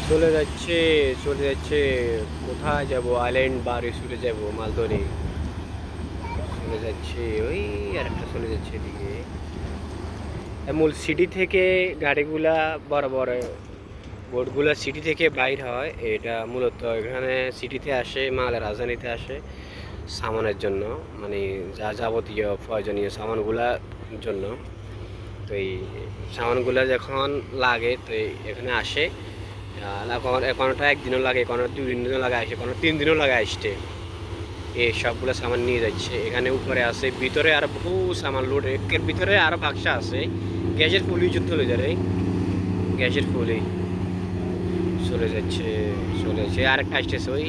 চলে যাচ্ছে, চলে যাচ্ছে। কোথায় যাব? আইল্যান্ড বা রিসোর্টে যাব মাছ ধরে। চলে যাচ্ছে, ওই আরেকটা চলে যাচ্ছে এদিকে। মূল সিটি থেকে গাড়িগুলা বড় বড় বোটগুলা সিটি থেকে বাইর হয়। এটা মূলত এখানে সিটিতে আসে, মালের রাজধানীতে আসে সামানের জন্য, মানে যা যাবতীয় প্রয়োজনীয় সামানগুলার জন্য। তো এই সামানগুলা যখন লাগে তো এখানে আসে। কোনোটা একদিনও লাগে, কোনো 2 দিনও লাগে আসে, কোনো 3 দিনও লাগে আসতে। এই সবগুলো সামান নিয়ে যাচ্ছে। এখানে উপরে আছে, ভিতরে আর বহু সামান লোড, এর ভিতরে আরো বাক্সা আছে। গ্যাসের ফুলই যুদ্ধ হয়ে যায়, গ্যাসের ফুলই চলে যাচ্ছে, চলে যাচ্ছে। আরেকটা আসতেছে, ওই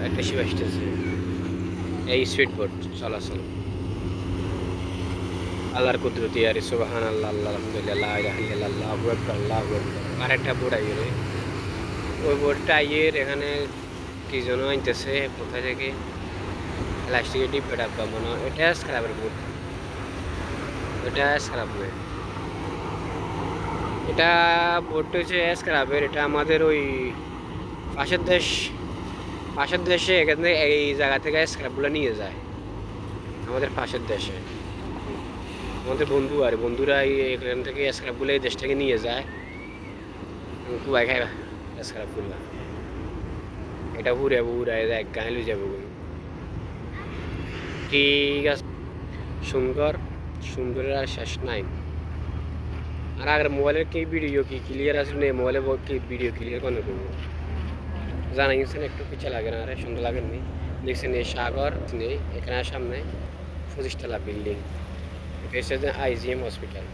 একটা শিব আসতেছে। এই স্পিড বোট চলাচল। আল্লাহর কুদরতি আর সুবহান আল্লাহ, আল্লাহ আলহামদুলিল্লাহ, লা ইলাহা ইল্লাল্লাহ, আল্লাহু আকবার, আল্লাহু আকবার। আরেকটা বোট আইয়ে, ওই বোটটা আইয়ে এখানে কি যেন আনতেছে কোথায় থেকে, প্লাস্টিকের ডিব্বা ডাব্বা মনে হয়। এটা স্ক্র্যাপের বোট, এটা স্ক্র্যাপ নয়। এটা বোটটা হচ্ছে স্ক্র্যাপের। এটা আমাদের ওই পাশের দেশ, পাশের দেশে এখান থেকে এই জায়গা থেকে স্ক্র্যাপগুলো নিয়ে যায় আমাদের পাশের দেশে। আমাদের বন্ধু আর বন্ধুরা এখান থেকে স্ক্র্যাপগুলো এই দেশ থেকে নিয়ে যায়, কুয়ায় খাই স্ক্র্যাপগুলো। এটা ঘুরে ঘুরে এক গাঁয়ে লই যাবো। ঠিক আছে, সুন্দর, সুন্দরের আর শেষ নাই। আর আগের মোবাইলের কি ভিডিও কি ক্লিয়ার আসলে নেই, মোবাইলে কি ভিডিও ক্লিয়ার কোনো করবো জানা গেছেন। একটু পিছিয়ে লাগে না, আরে সুন্দর লাগেননি। দেখছেন এই সাগর নেই এখানে, সামনে 25 তলা বিল্ডিং। এটা হচ্ছে যে IGM হসপিটাল।